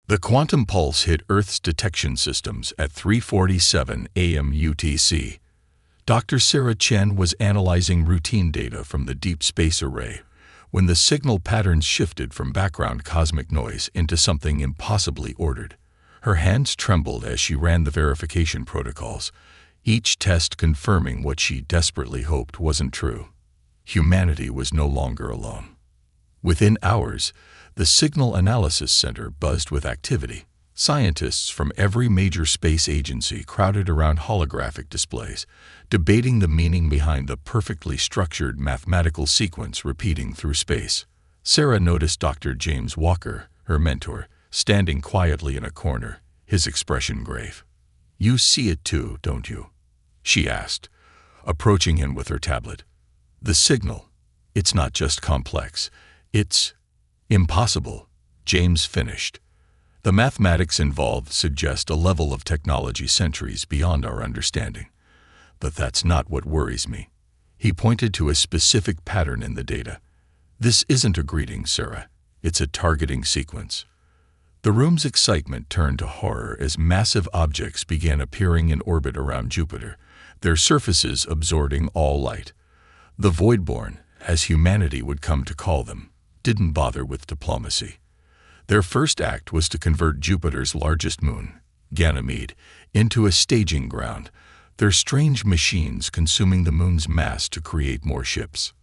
The quantum pulse hit Earth's detection systems at 3:47 a.m. UTC. Dr. Sarah Chen was analyzing routine data from the Deep Space Array when the signal patterns shifted from background cosmic noise into something impossibly ordered. Her hands trembled as she ran the verification protocols, each test confirming what she desperately hoped wasn't true. Humanity was no longer alone. Within hours, the Signal Analysis Center buzzed with activity. Scientists from every major space agency crowded around holographic displays, debating the meaning behind the perfectly structured mathematical sequence repeating through space. Sarah noticed Dr. James Walker, her mentor, standing quietly in a corner, his expression grave. "You see it too, don't you?" she asked, approaching him with her tablet. "The signal, it's not just complex, it's impossible," James finished. "The mathematics involved suggest a level of technology centuries beyond our understanding. But that's not what worries me." He pointed to a specific pattern in the data. "This isn't a greeting, Sarah. It's a targeting sequence." The room's excitement turned to horror as massive objects began appearing in orbit around Jupiter, their surfaces absorbing all light. The Voidborn, as humanity would come to call them, didn't bother with diplomacy. Their first act was to convert Jupiter's largest moon, Ganymede, into a staging ground, their strange machines consuming the moon's mass to create more ships.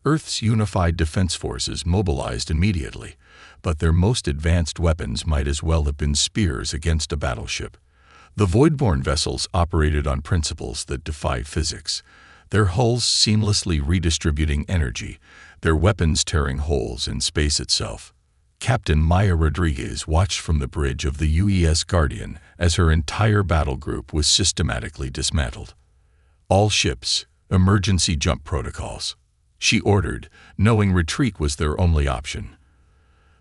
Earth's unified defense forces mobilized immediately, but their most advanced weapons might as well have been spears against a battleship. The Voidborn vessels operated on principles that defy physics, their hulls seamlessly redistributing energy, their weapons tearing holes in space itself. Captain Maya Rodriguez watched from the bridge of the UES Guardian as her entire battle group was systematically dismantled. "All ships, emergency jump protocols," she ordered, knowing retreat was their only option.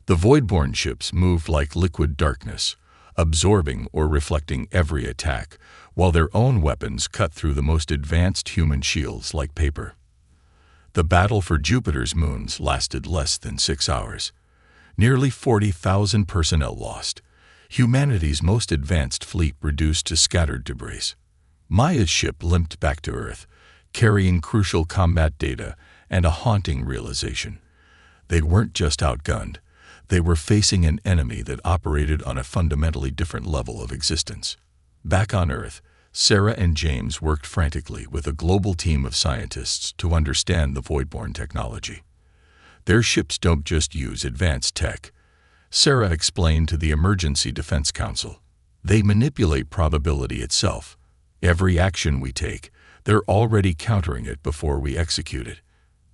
The Voidborn ships moved like liquid darkness, absorbing or reflecting every attack, while their own weapons cut through the most advanced human shields like paper. The battle for Jupiter's moons lasted less than 6 hours. Nearly 40,000 personnel lost. Humanity's most advanced fleet reduced to scattered debris. Maya's ship limped back to Earth, carrying crucial combat data and a haunting realization. They weren't just outgunned. They were facing an enemy that operated on a fundamentally different level of existence. Back on Earth, Sarah and James worked frantically with a global team of scientists to understand the Voidborn technology. Their ships don't just use advanced tech, Sarah explained to the Emergency Defense Council. They manipulate probability itself. Every action we take, they're already countering it before we execute it.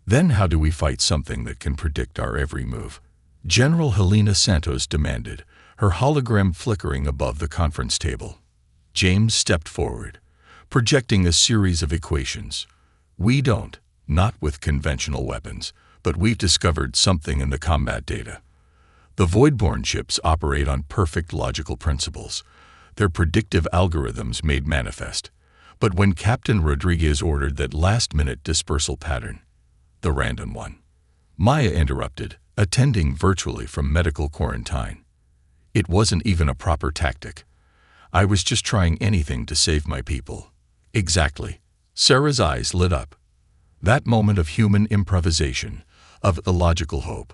Then how do we fight something that can predict our every move? General Helena Santos demanded, her hologram flickering above the conference table. James stepped forward, projecting a series of equations. "We don't, not with conventional weapons, but we've discovered something in the combat data. The Voidborn ships operate on perfect logical principles, their predictive algorithms made manifest. But when Captain Rodriguez ordered that last-minute dispersal pattern, the random one," Maya interrupted, attending virtually from medical quarantine. "It wasn't even a proper tactic. I was just trying anything to save my people." "Exactly." Sarah's eyes lit up. That moment of human improvisation, of illogical hope,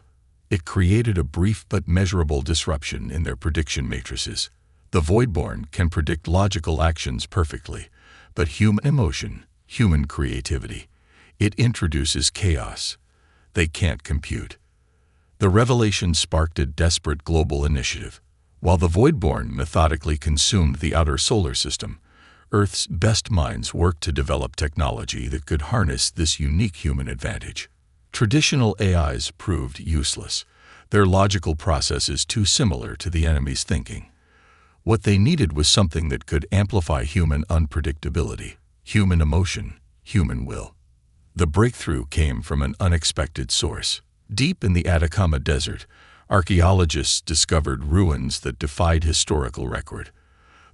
it created a brief but measurable disruption in their prediction matrices. The Voidborn can predict logical actions perfectly, but human emotion, human creativity, it introduces chaos. They can't compute. The revelation sparked a desperate global initiative. While the Voidborn methodically consumed the outer solar system, Earth's best minds worked to develop technology that could harness this unique human advantage. Traditional AIs proved useless, their logical processes too similar to the enemy's thinking. What they needed was something that could amplify human unpredictability, human emotion, human will. The breakthrough came from an unexpected source. Deep in the Atacama Desert, archaeologists discovered ruins that defied historical record,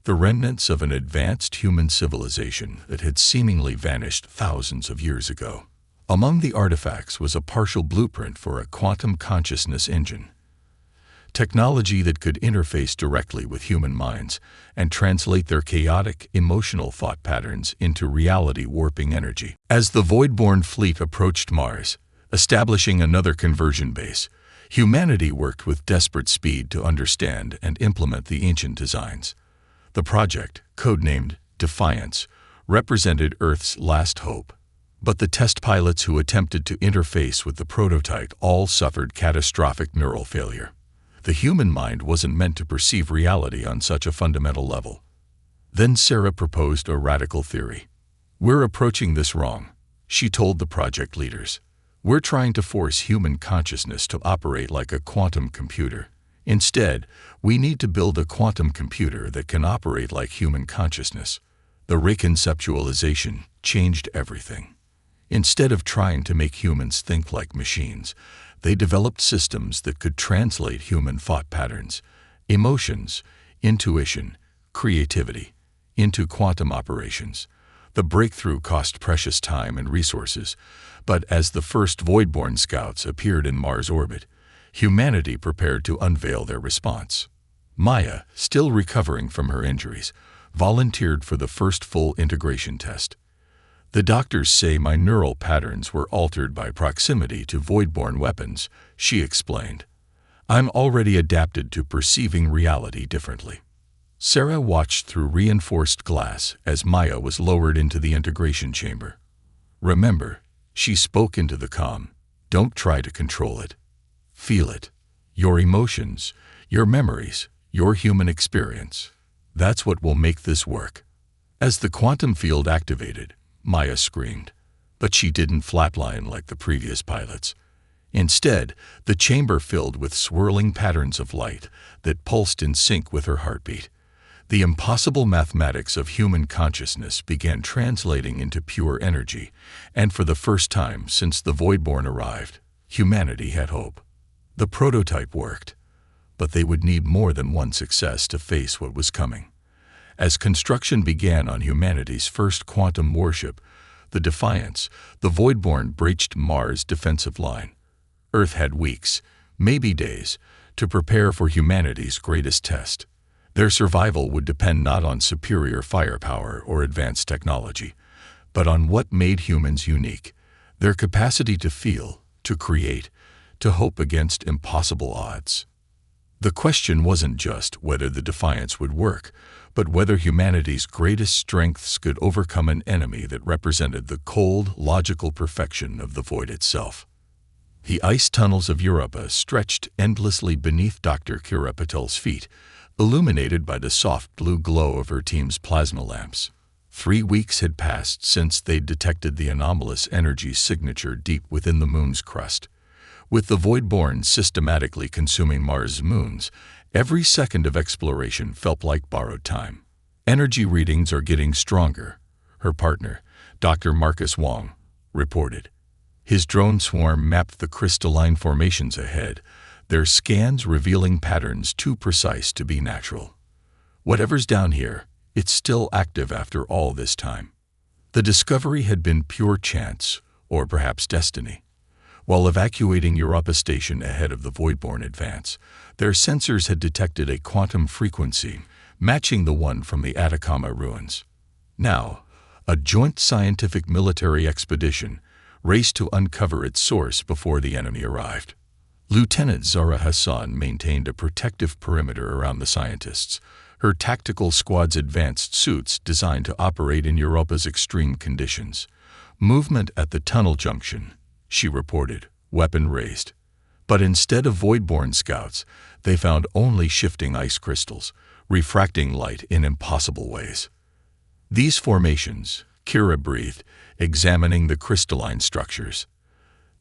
the remnants of an advanced human civilization that had seemingly vanished thousands of years ago. Among the artifacts was a partial blueprint for a quantum consciousness engine. technology that could interface directly with human minds and translate their chaotic, emotional thought patterns into reality-warping energy. As the Void-born fleet approached Mars, establishing another conversion base, humanity worked with desperate speed to understand and implement the ancient designs. The project, codenamed Defiance, represented Earth's last hope. But the test pilots who attempted to interface with the prototype all suffered catastrophic neural failure. The human mind wasn't meant to perceive reality on such a fundamental level. Then Sarah proposed a radical theory. "We're approaching this wrong," she told the project leaders. "We're trying to force human consciousness to operate like a quantum computer. Instead, we need to build a quantum computer that can operate like human consciousness." The reconceptualization changed everything. Instead of trying to make humans think like machines, they developed systems that could translate human thought patterns, emotions, intuition, creativity, into quantum operations. The breakthrough cost precious time and resources, but as the first Void-born scouts appeared in Mars orbit, humanity prepared to unveil their response. Maya, still recovering from her injuries, volunteered for the first full integration test. "The doctors say my neural patterns were altered by proximity to Void-born weapons," she explained. "I'm already adapted to perceiving reality differently." Sarah watched through reinforced glass as Maya was lowered into the integration chamber. "Remember," she spoke into the comm, "don't try to control it. Feel it. Your emotions, your memories, your human experience. That's what will make this work." As the quantum field activated, Maya screamed, but she didn't flatline like the previous pilots. Instead, the chamber filled with swirling patterns of light that pulsed in sync with her heartbeat. The impossible mathematics of human consciousness began translating into pure energy, and for the first time since the Void-born arrived, humanity had hope. The prototype worked, but they would need more than one success to face what was coming. As construction began on humanity's first quantum warship, the Defiance, the Void-born breached Mars' defensive line. Earth had weeks, maybe days, to prepare for humanity's greatest test. Their survival would depend not on superior firepower or advanced technology, but on what made humans unique, their capacity to feel, to create, to hope against impossible odds. The question wasn't just whether the Defiance would work, but whether humanity's greatest strengths could overcome an enemy that represented the cold, logical perfection of the void itself. The ice tunnels of Europa stretched endlessly beneath Dr. Kira Patel's feet, illuminated by the soft blue glow of her team's plasma lamps. 3 weeks had passed since they'd detected the anomalous energy signature deep within the moon's crust. With the Void-born systematically consuming Mars' moons, every second of exploration felt like borrowed time. "Energy readings are getting stronger," her partner, Dr. Marcus Wong, reported. His drone swarm mapped the crystalline formations ahead, their scans revealing patterns too precise to be natural. "Whatever's down here, it's still active after all this time." The discovery had been pure chance, or perhaps destiny. While evacuating Europa Station ahead of the Void-born advance, their sensors had detected a quantum frequency matching the one from the Atacama ruins. Now, a joint scientific military expedition raced to uncover its source before the enemy arrived. Lieutenant Zara Hassan maintained a protective perimeter around the scientists, her tactical squad's advanced suits designed to operate in Europa's extreme conditions. "Movement at the tunnel junction," she reported, weapon raised. But instead of Void-born scouts, they found only shifting ice crystals, refracting light in impossible ways. "These formations," Kira breathed, examining the crystalline structures.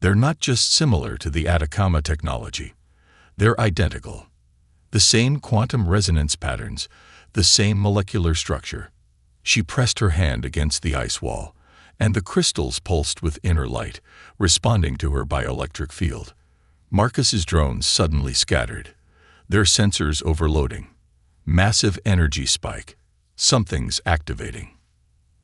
"They're not just similar to the Atacama technology. They're identical. The same quantum resonance patterns, the same molecular structure." She pressed her hand against the ice wall, and the crystals pulsed with inner light, responding to her bioelectric field. Marcus's drones suddenly scattered, their sensors overloading. Massive energy spike. Something's activating.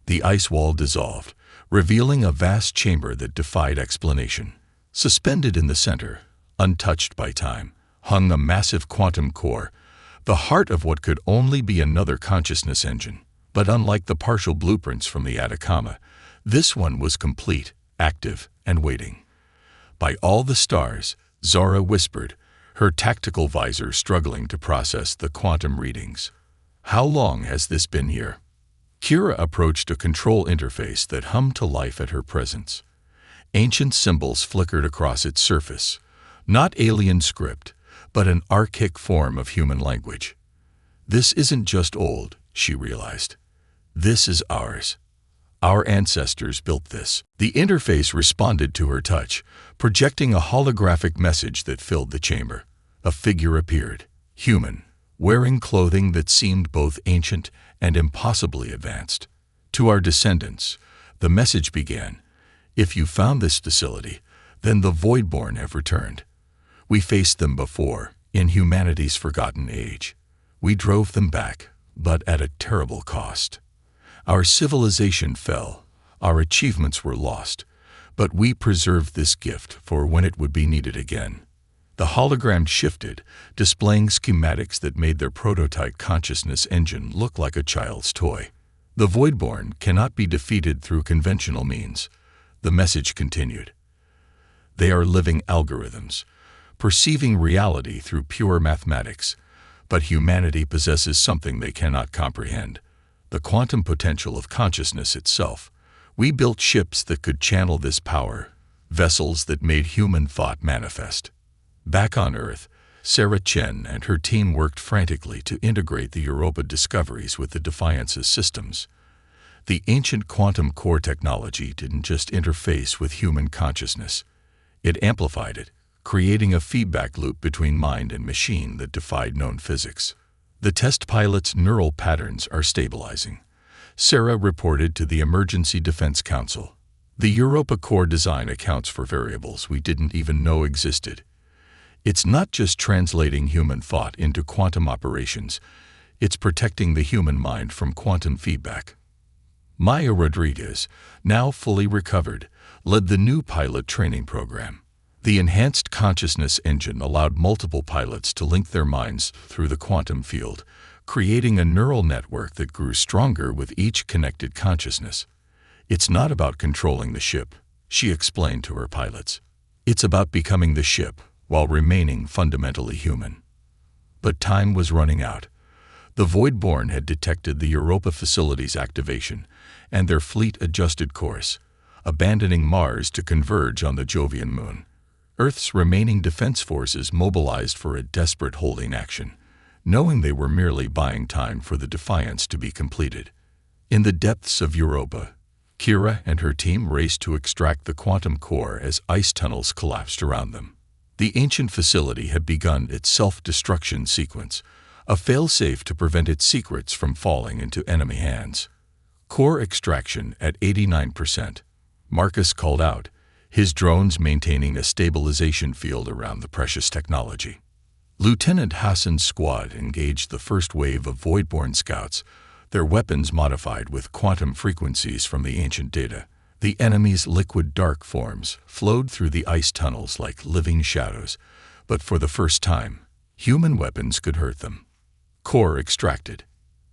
The ice wall dissolved, revealing a vast chamber that defied explanation. Suspended in the center, untouched by time, hung a massive quantum core, the heart of what could only be another consciousness engine. But unlike the partial blueprints from the Atacama, this one was complete, active, and waiting. "By all the stars," Zara whispered, her tactical visor struggling to process the quantum readings. "How long has this been here?" Kira approached a control interface that hummed to life at her presence. Ancient symbols flickered across its surface, not alien script, but an archaic form of human language. "This isn't just old," she realized. "This is ours. Our ancestors built this." The interface responded to her touch, projecting a holographic message that filled the chamber. A figure appeared, human, wearing clothing that seemed both ancient and impossibly advanced. "To our descendants," the message began, "if you found this facility, then the Voidborn have returned. We faced them before, in humanity's forgotten age. We drove them back, but at a terrible cost. Our civilization fell, our achievements were lost, but we preserved this gift for when it would be needed again." The hologram shifted, displaying schematics that made their prototype consciousness engine look like a child's toy. "The Voidborn cannot be defeated through conventional means," the message continued. "They are living algorithms, perceiving reality through pure mathematics, but humanity possesses something they cannot comprehend: the quantum potential of consciousness itself. We built ships that could channel this power, vessels that made human thought manifest." Back on Earth, Sarah Chen and her team worked frantically to integrate the Europa discoveries with the Defiance's systems. The ancient quantum core technology didn't just interface with human consciousness. It amplified it, creating a feedback loop between mind and machine that defied known physics. "The test pilot's neural patterns are stabilizing," Sarah reported to the Emergency Defense Council. "The Europa core design accounts for variables we didn't even know existed. It's not just translating human thought into quantum operations, it's protecting the human mind from quantum feedback." Maya Rodriguez, now fully recovered, led the new pilot training program. The enhanced consciousness engine allowed multiple pilots to link their minds through the quantum field, creating a neural network that grew stronger with each connected consciousness. "It's not about controlling the ship," she explained to her pilots. "It's about becoming the ship while remaining fundamentally human." But time was running out. The Voidborn had detected the Europa facility's activation, and their fleet adjusted course, abandoning Mars to converge on the Jovian moon. Earth's remaining defense forces mobilized for a desperate holding action, knowing they were merely buying time for the Defiance to be completed. In the depths of Europa, Kira and her team raced to extract the quantum core as ice tunnels collapsed around them. The ancient facility had begun its self-destruction sequence, a failsafe to prevent its secrets from falling into enemy hands. "Core extraction at 89%, Marcus called out, his drones maintaining a stabilization field around the precious technology. Lieutenant Hassan's squad engaged the first wave of Voidborn scouts, their weapons modified with quantum frequencies from the ancient data. The enemy's liquid dark forms flowed through the ice tunnels like living shadows, but for the first time, human weapons could hurt them. "Core extracted,"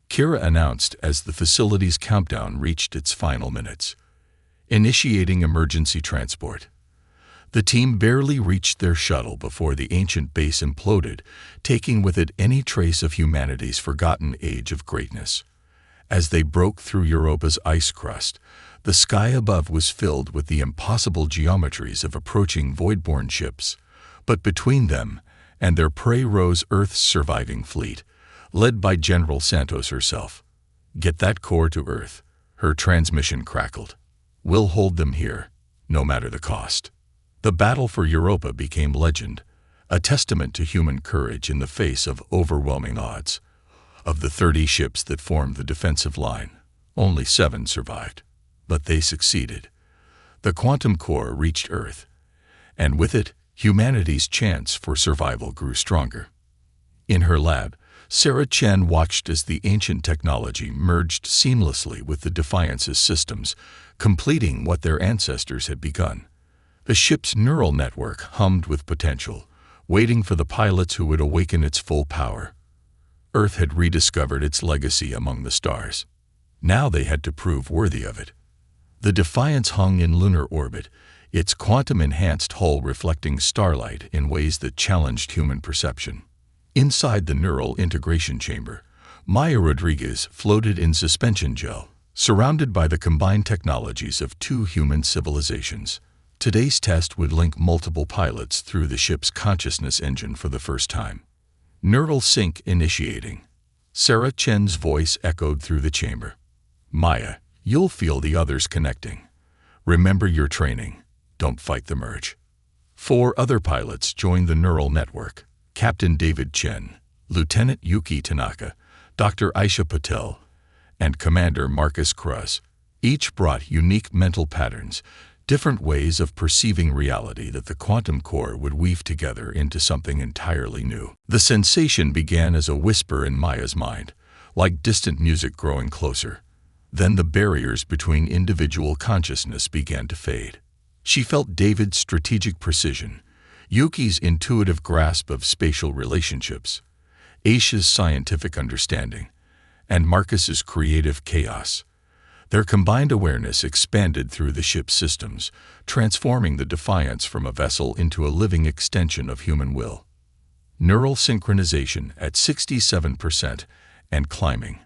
Kira announced as the facility's countdown reached its final minutes. Initiating emergency transport. The team barely reached their shuttle before the ancient base imploded, taking with it any trace of humanity's forgotten age of greatness. As they broke through Europa's ice crust, the sky above was filled with the impossible geometries of approaching Voidborn ships, but between them and their prey rose Earth's surviving fleet, led by General Santos herself. "Get that core to Earth," her transmission crackled. "We'll hold them here, no matter the cost." The battle for Europa became legend, a testament to human courage in the face of overwhelming odds. Of the 30 ships that formed the defensive line, only 7 survived. But they succeeded. The quantum core reached Earth, and with it, humanity's chance for survival grew stronger. In her lab, Sarah Chen watched as the ancient technology merged seamlessly with the Defiance's systems, completing what their ancestors had begun. The ship's neural network hummed with potential, waiting for the pilots who would awaken its full power. Earth had rediscovered its legacy among the stars. Now they had to prove worthy of it. The Defiance hung in lunar orbit, its quantum-enhanced hull reflecting starlight in ways that challenged human perception. Inside the neural integration chamber, Maya Rodriguez floated in suspension gel, surrounded by the combined technologies of two human civilizations. Today's test would link multiple pilots through the ship's consciousness engine for the first time. Neural sync initiating. Sarah Chen's voice echoed through the chamber. Maya, you'll feel the others connecting. Remember your training. Don't fight the merge. 4 other pilots joined the neural network. Captain David Chen, Lieutenant Yuki Tanaka, Dr. Aisha Patel, and Commander Marcus Kruz. Each brought unique mental patterns, different ways of perceiving reality that the quantum core would weave together into something entirely new. The sensation began as a whisper in Maya's mind, like distant music growing closer. Then the barriers between individual consciousness began to fade. She felt David's strategic precision, Yuki's intuitive grasp of spatial relationships, Aisha's scientific understanding, and Marcus's creative chaos. Their combined awareness expanded through the ship's systems, transforming the Defiance from a vessel into a living extension of human will. Neural synchronization at 67% and climbing.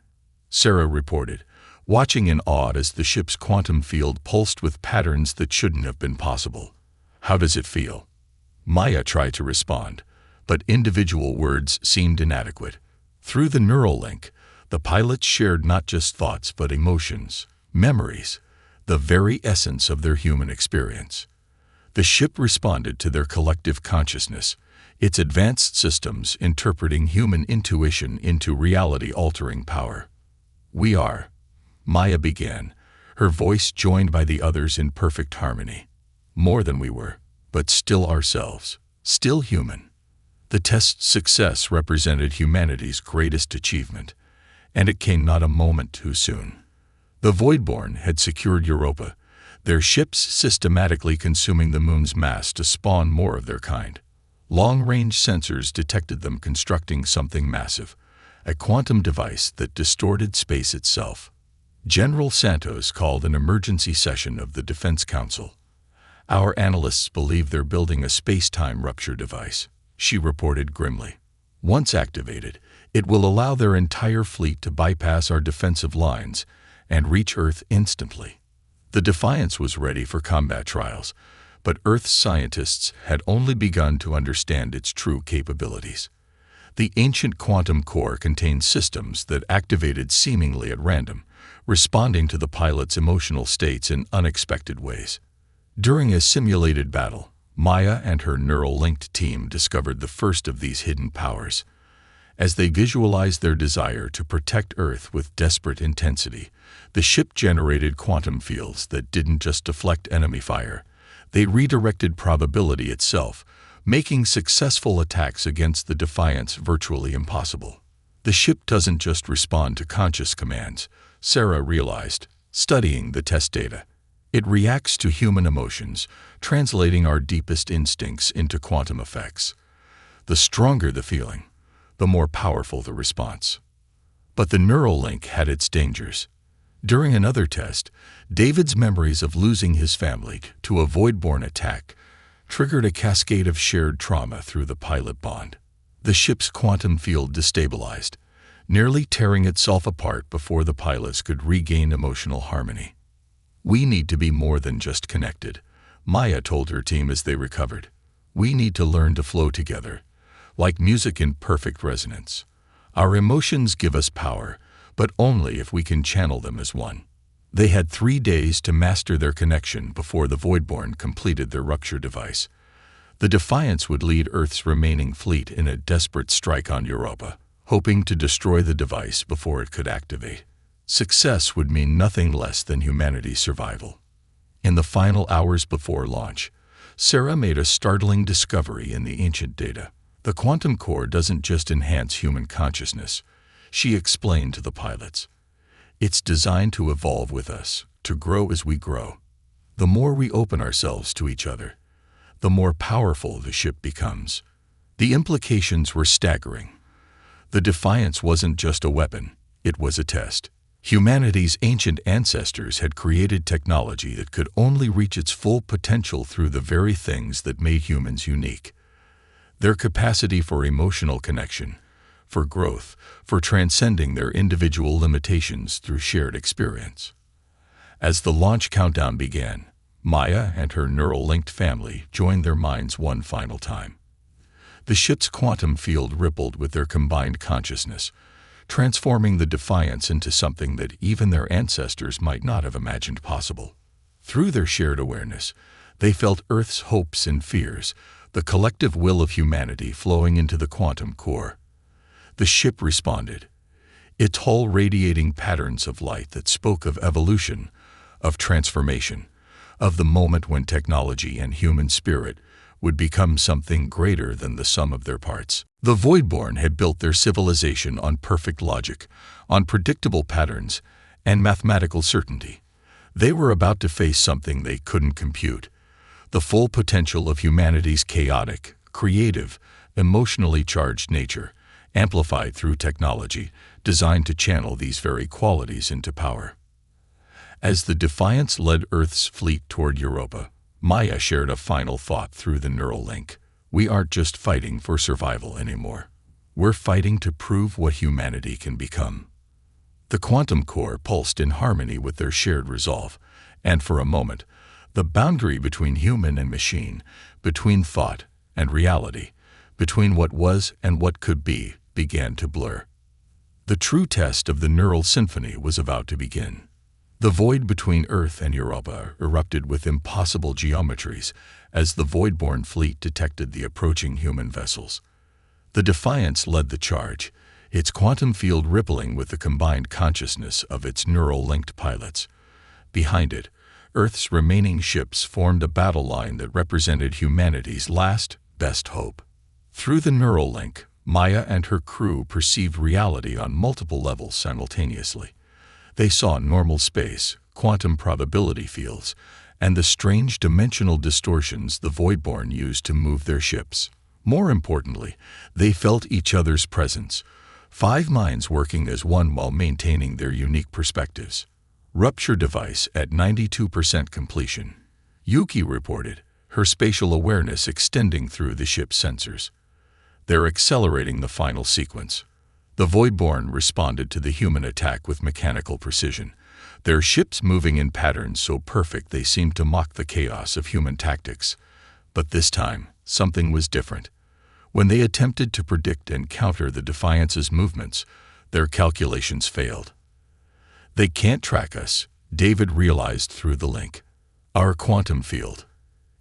Sarah reported, watching in awe as the ship's quantum field pulsed with patterns that shouldn't have been possible. How does it feel? Maya tried to respond, but individual words seemed inadequate. Through the neural link, the pilots shared not just thoughts but emotions, memories, the very essence of their human experience. The ship responded to their collective consciousness, its advanced systems interpreting human intuition into reality-altering power. We are, Maya began, her voice joined by the others in perfect harmony. More than we were, but still ourselves, still human. The test's success represented humanity's greatest achievement, and it came not a moment too soon. The Voidborn had secured Europa, their ships systematically consuming the moon's mass to spawn more of their kind. Long-range sensors detected them constructing something massive, a quantum device that distorted space itself. General Santos called an emergency session of the Defense Council. Our analysts believe they're building a space-time rupture device, she reported grimly. Once activated, it will allow their entire fleet to bypass our defensive lines and reach Earth instantly. The Defiance was ready for combat trials, but Earth's scientists had only begun to understand its true capabilities. The ancient quantum core contained systems that activated seemingly at random, responding to the pilot's emotional states in unexpected ways. During a simulated battle, Maya and her neural-linked team discovered the first of these hidden powers. As they visualized their desire to protect Earth with desperate intensity, the ship generated quantum fields that didn't just deflect enemy fire. They redirected probability itself, making successful attacks against the Defiance virtually impossible. The ship doesn't just respond to conscious commands, Sarah realized, studying the test data. It reacts to human emotions, translating our deepest instincts into quantum effects. The stronger the feeling, the more powerful the response. But the neural link had its dangers. During another test, David's memories of losing his family to a Voidborn attack triggered a cascade of shared trauma through the pilot bond. The ship's quantum field destabilized, nearly tearing itself apart before the pilots could regain emotional harmony. We need to be more than just connected, Maya told her team as they recovered. We need to learn to flow together, like music in perfect resonance. Our emotions give us power, but only if we can channel them as one. They had 3 days to master their connection before the Voidborn completed their rupture device. The Defiance would lead Earth's remaining fleet in a desperate strike on Europa, hoping to destroy the device before it could activate. Success would mean nothing less than humanity's survival. In the final hours before launch, Sarah made a startling discovery in the ancient data. The quantum core doesn't just enhance human consciousness, she explained to the pilots. It's designed to evolve with us, to grow as we grow. The more we open ourselves to each other, the more powerful the ship becomes. The implications were staggering. The Defiance wasn't just a weapon, it was a test. Humanity's ancient ancestors had created technology that could only reach its full potential through the very things that made humans unique. Their capacity for emotional connection, for growth, for transcending their individual limitations through shared experience. As the launch countdown began, Maya and her neural-linked family joined their minds one final time. The ship's quantum field rippled with their combined consciousness, transforming the Defiance into something that even their ancestors might not have imagined possible. Through their shared awareness, they felt Earth's hopes and fears, the collective will of humanity flowing into the quantum core. The ship responded, its hull radiating patterns of light that spoke of evolution, of transformation, of the moment when technology and human spirit would become something greater than the sum of their parts. The Voidborn had built their civilization on perfect logic, on predictable patterns, and mathematical certainty. They were about to face something they couldn't compute: the full potential of humanity's chaotic, creative, emotionally charged nature, amplified through technology designed to channel these very qualities into power. As the Defiance led Earth's fleet toward Europa, Maya shared a final thought through the neural link. We aren't just fighting for survival anymore. We're fighting to prove what humanity can become. The quantum core pulsed in harmony with their shared resolve, and for a moment, the boundary between human and machine, between thought and reality, between what was and what could be, began to blur. The true test of the neural symphony was about to begin. The void between Earth and Europa erupted with impossible geometries as the Voidborn fleet detected the approaching human vessels. The Defiance led the charge, its quantum field rippling with the combined consciousness of its neural-linked pilots. Behind it, Earth's remaining ships formed a battle line that represented humanity's last, best hope. Through the neural link, Maya and her crew perceived reality on multiple levels simultaneously. They saw normal space, quantum probability fields, and the strange dimensional distortions the Voidborn used to move their ships. More importantly, they felt each other's presence, 5 minds working as one while maintaining their unique perspectives. Rupture device at 92% completion. Yuki reported, her spatial awareness extending through the ship's sensors. They're accelerating the final sequence. The Voidborn responded to the human attack with mechanical precision, their ships moving in patterns so perfect they seemed to mock the chaos of human tactics. But this time, something was different. When they attempted to predict and counter the Defiance's movements, their calculations failed. They can't track us, David realized through the link. Our quantum field.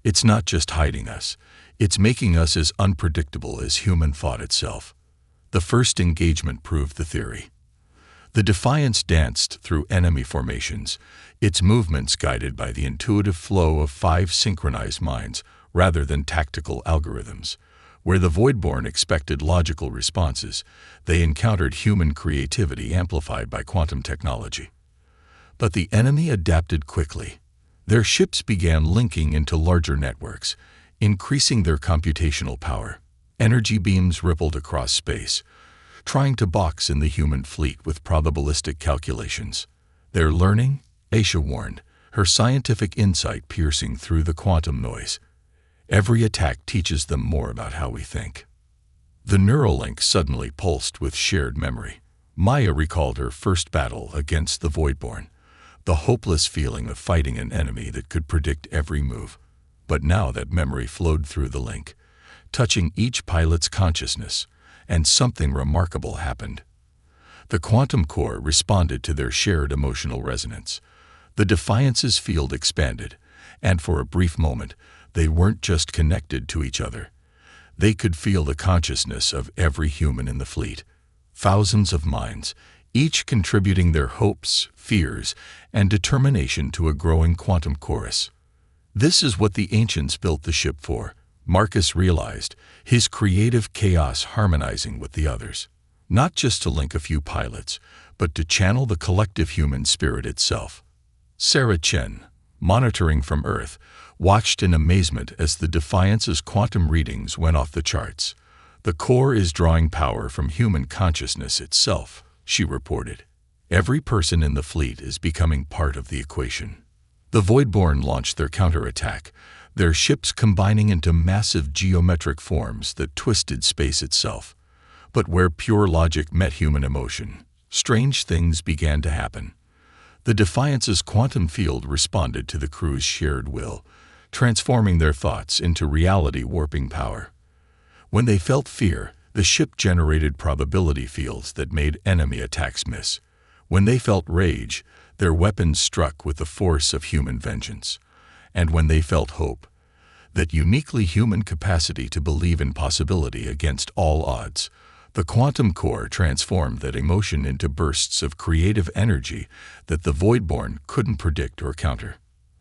It's not just hiding us, it's making us as unpredictable as human thought itself. The first engagement proved the theory. The Defiance danced through enemy formations, its movements guided by the intuitive flow of 5 synchronized minds rather than tactical algorithms. Where the Voidborn expected logical responses, they encountered human creativity amplified by quantum technology. But the enemy adapted quickly. Their ships began linking into larger networks, increasing their computational power. Energy beams rippled across space, trying to box in the human fleet with probabilistic calculations. They're learning, Aisha warned, her scientific insight piercing through the quantum noise. Every attack teaches them more about how we think. The neural link suddenly pulsed with shared memory. Maya recalled her first battle against the Voidborn, the hopeless feeling of fighting an enemy that could predict every move. But now that memory flowed through the link, touching each pilot's consciousness, and something remarkable happened. The quantum core responded to their shared emotional resonance. The Defiance's field expanded, and for a brief moment, they weren't just connected to each other. They could feel the consciousness of every human in the fleet. Thousands of minds, each contributing their hopes, fears, and determination to a growing quantum chorus. This is what the ancients built the ship for, Marcus realized, his creative chaos harmonizing with the others. Not just to link a few pilots, but to channel the collective human spirit itself. Sarah Chen, monitoring from Earth, watched in amazement as the Defiance's quantum readings went off the charts. "The core is drawing power from human consciousness itself," she reported. "Every person in the fleet is becoming part of the equation." The Voidborn launched their counterattack, their ships combining into massive geometric forms that twisted space itself. But where pure logic met human emotion, strange things began to happen. The Defiance's quantum field responded to the crew's shared will, transforming their thoughts into reality-warping power. When they felt fear, the ship generated probability fields that made enemy attacks miss. When they felt rage, their weapons struck with the force of human vengeance. And when they felt hope, that uniquely human capacity to believe in possibility against all odds, the quantum core transformed that emotion into bursts of creative energy that the Voidborn couldn't predict or counter.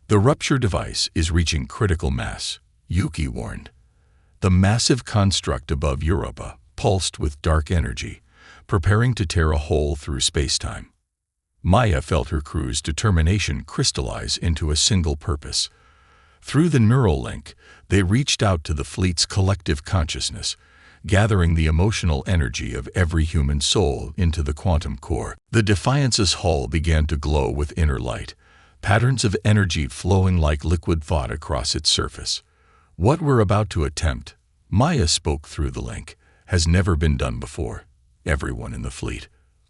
"The rupture device is reaching critical mass," Yuki warned. The massive construct above Europa pulsed with dark energy, preparing to tear a hole through space-time. Maya felt her crew's determination crystallize into a single purpose. Through the neural link, they reached out to the fleet's collective consciousness, gathering the emotional energy of every human soul into the quantum core. The Defiance's hull began to glow with inner light, patterns of energy flowing like liquid thought across its surface. "What we're about to attempt," Maya spoke through the link, "has never been done before. Everyone in the fleet,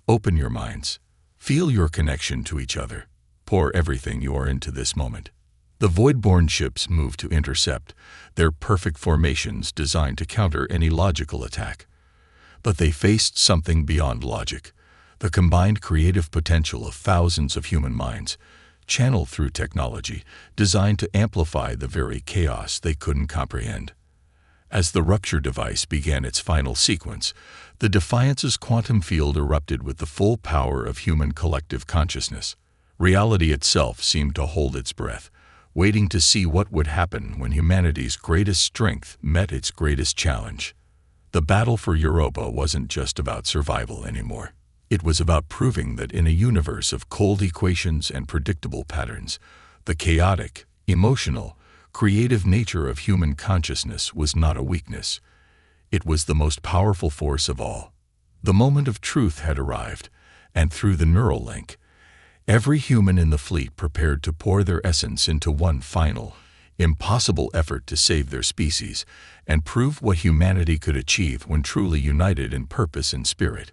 open your minds. Feel your connection to each other. Pour everything you are into this moment." The Voidborn ships moved to intercept, their perfect formations designed to counter any logical attack. But they faced something beyond logic, the combined creative potential of thousands of human minds, channeled through technology designed to amplify the very chaos they couldn't comprehend. As the rupture device began its final sequence, the Defiance's quantum field erupted with the full power of human collective consciousness. Reality itself seemed to hold its breath, waiting to see what would happen when humanity's greatest strength met its greatest challenge. The battle for Europa wasn't just about survival anymore. It was about proving that in a universe of cold equations and predictable patterns, the chaotic, emotional, creative nature of human consciousness was not a weakness. It was the most powerful force of all. The moment of truth had arrived, and through the neural link, every human in the fleet prepared to pour their essence into one final, impossible effort to save their species and prove what humanity could achieve when truly united in purpose and spirit.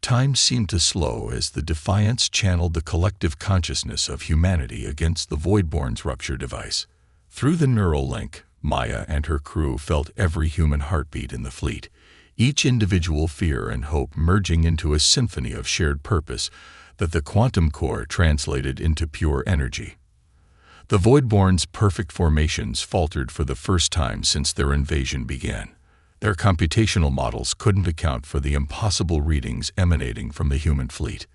Time seemed to slow as the Defiance channeled the collective consciousness of humanity against the Voidborn's rupture device. Through the neural link, Maya and her crew felt every human heartbeat in the fleet, each individual fear and hope merging into a symphony of shared purpose that the quantum core translated into pure energy. The Voidborn's perfect formations faltered for the first time since their invasion began. Their computational models couldn't account for the impossible readings emanating from the human fleet.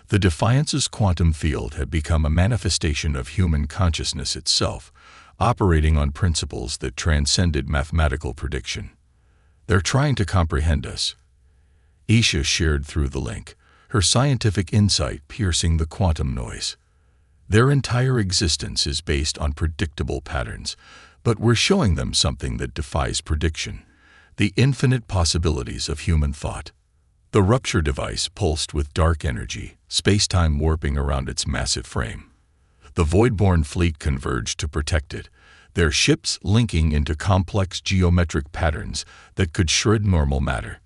The Defiance's quantum field had become a manifestation of human consciousness itself, operating on principles that transcended mathematical prediction. "They're trying to comprehend us," Isha shared through the link, her scientific insight piercing the quantum noise. "Their entire existence is based on predictable patterns, but we're showing them something that defies prediction: the infinite possibilities of human thought." The rupture device pulsed with dark energy, space-time warping around its massive frame. The Voidborn fleet converged to protect it, their ships linking into complex geometric patterns that could shred normal matter.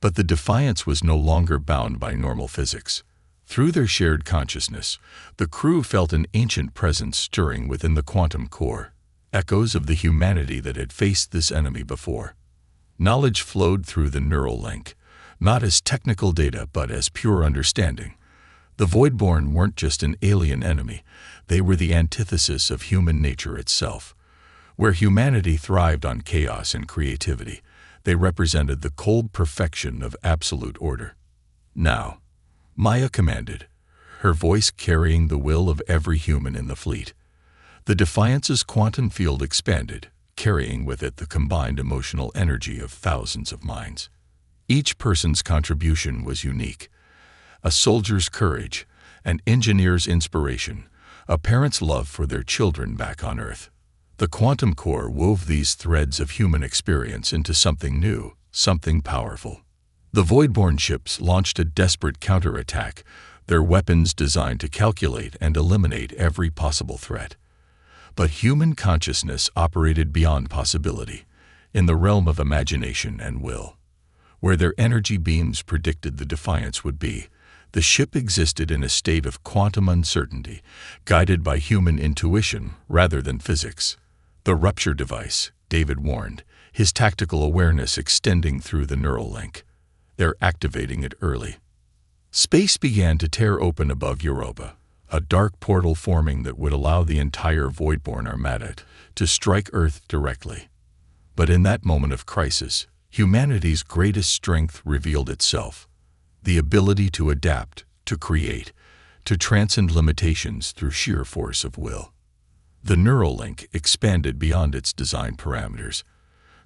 But the Defiance was no longer bound by normal physics. Through their shared consciousness, the crew felt an ancient presence stirring within the quantum core, echoes of the humanity that had faced this enemy before. Knowledge flowed through the neural link, not as technical data but as pure understanding. The Voidborn weren't just an alien enemy, they were the antithesis of human nature itself. Where humanity thrived on chaos and creativity, they represented the cold perfection of absolute order. "Now," Maya commanded, her voice carrying the will of every human in the fleet. The Defiance's quantum field expanded, carrying with it the combined emotional energy of thousands of minds. Each person's contribution was unique: a soldier's courage, an engineer's inspiration, a parent's love for their children back on Earth. The quantum core wove these threads of human experience into something new, something powerful. The Voidborn ships launched a desperate counterattack, their weapons designed to calculate and eliminate every possible threat. But human consciousness operated beyond possibility, in the realm of imagination and will. Where their energy beams predicted the Defiance would be, the ship existed in a state of quantum uncertainty, guided by human intuition rather than physics. The rupture device, David warned, his tactical awareness extending through the neural link. They're activating it early. Space began to tear open above Europa, a dark portal forming that would allow the entire Voidborn armada to strike Earth directly. But in that moment of crisis, humanity's greatest strength revealed itself. The ability to adapt, to create, to transcend limitations through sheer force of will. The neural link expanded beyond its design parameters,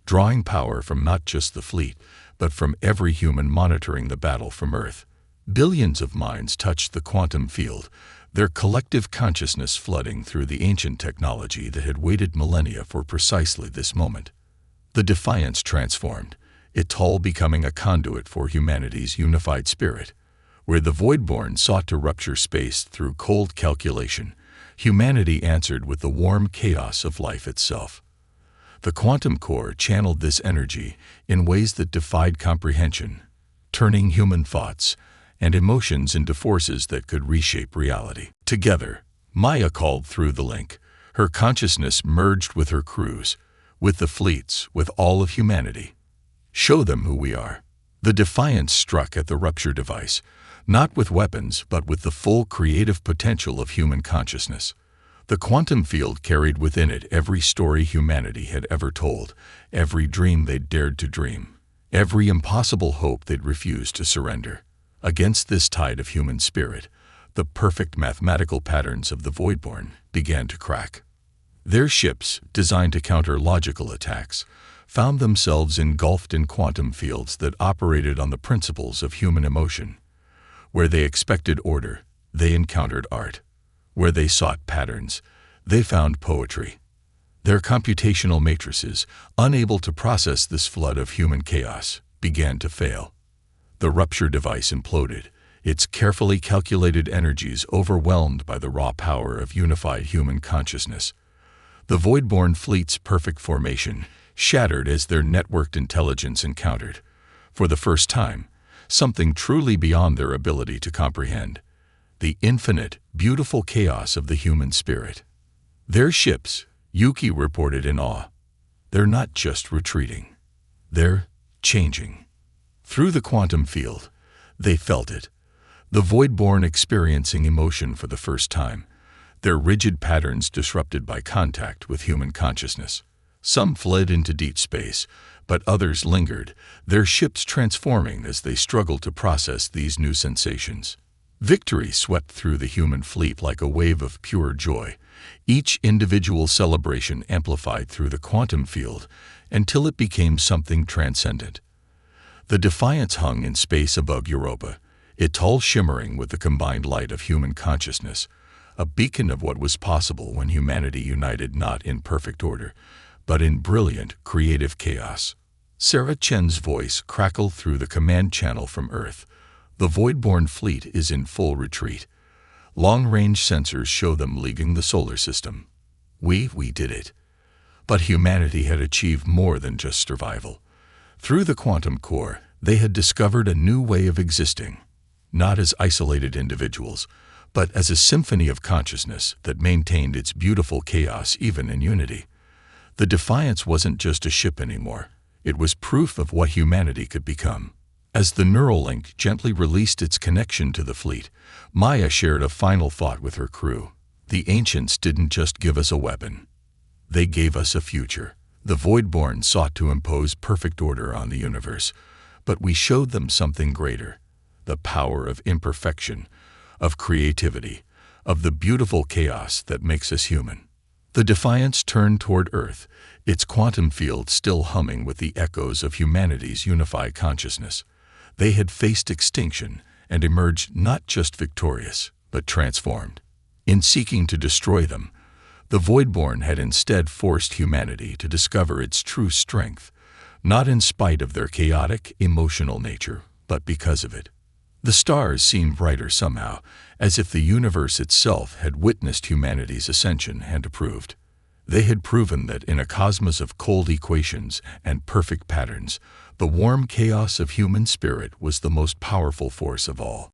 drawing power from not just the fleet, but from every human monitoring the battle from Earth. Billions of minds touched the quantum field, their collective consciousness flooding through the ancient technology that had waited millennia for precisely this moment. The Defiance transformed, its hull becoming a conduit for humanity's unified spirit. Where the Voidborn sought to rupture space through cold calculation, humanity answered with the warm chaos of life itself. The quantum core channeled this energy in ways that defied comprehension, turning human thoughts and emotions into forces that could reshape reality. Together, Maya called through the link. Her consciousness merged with her crews, with the fleets, with all of humanity. Show them who we are. The Defiance struck at the rupture device, not with weapons, but with the full creative potential of human consciousness. The quantum field carried within it every story humanity had ever told, every dream they'd dared to dream, every impossible hope they'd refused to surrender. Against this tide of human spirit, the perfect mathematical patterns of the Voidborn began to crack. Their ships, designed to counter logical attacks, found themselves engulfed in quantum fields that operated on the principles of human emotion. Where they expected order, they encountered art. Where they sought patterns, they found poetry. Their computational matrices, unable to process this flood of human chaos, began to fail. The rupture device imploded, its carefully calculated energies overwhelmed by the raw power of unified human consciousness. The Voidborn fleet's perfect formation shattered as their networked intelligence encountered, for the first time, something truly beyond their ability to comprehend: the infinite, beautiful chaos of the human spirit. Their ships, Yuki reported in awe, they're not just retreating, they're changing. Through the quantum field, they felt it, the Voidborn experiencing emotion for the first time, their rigid patterns disrupted by contact with human consciousness. Some fled into deep space, but others lingered, their ships transforming as they struggled to process these new sensations. Victory swept through the human fleet like a wave of pure joy, each individual celebration amplified through the quantum field until it became something transcendent. The Defiance hung in space above Europa, its hull shimmering with the combined light of human consciousness, a beacon of what was possible when humanity united not in perfect order, but in brilliant, creative chaos. Sarah Chen's voice crackled through the command channel from Earth. The Voidborn fleet is in full retreat. Long-range sensors show them leaving the solar system. We did it. But humanity had achieved more than just survival. Through the quantum core, they had discovered a new way of existing, not as isolated individuals, but as a symphony of consciousness that maintained its beautiful chaos even in unity. The Defiance wasn't just a ship anymore. It was proof of what humanity could become. As the neural link gently released its connection to the fleet, Maya shared a final thought with her crew. The ancients didn't just give us a weapon. They gave us a future. The Voidborn sought to impose perfect order on the universe, but we showed them something greater: the power of imperfection, of creativity, of the beautiful chaos that makes us human. The Defiance turned toward Earth, its quantum field still humming with the echoes of humanity's unified consciousness. They had faced extinction and emerged not just victorious, but transformed. In seeking to destroy them, the Voidborn had instead forced humanity to discover its true strength, not in spite of their chaotic, emotional nature, but because of it. The stars seemed brighter somehow, as if the universe itself had witnessed humanity's ascension and approved. They had proven that in a cosmos of cold equations and perfect patterns, the warm chaos of human spirit was the most powerful force of all.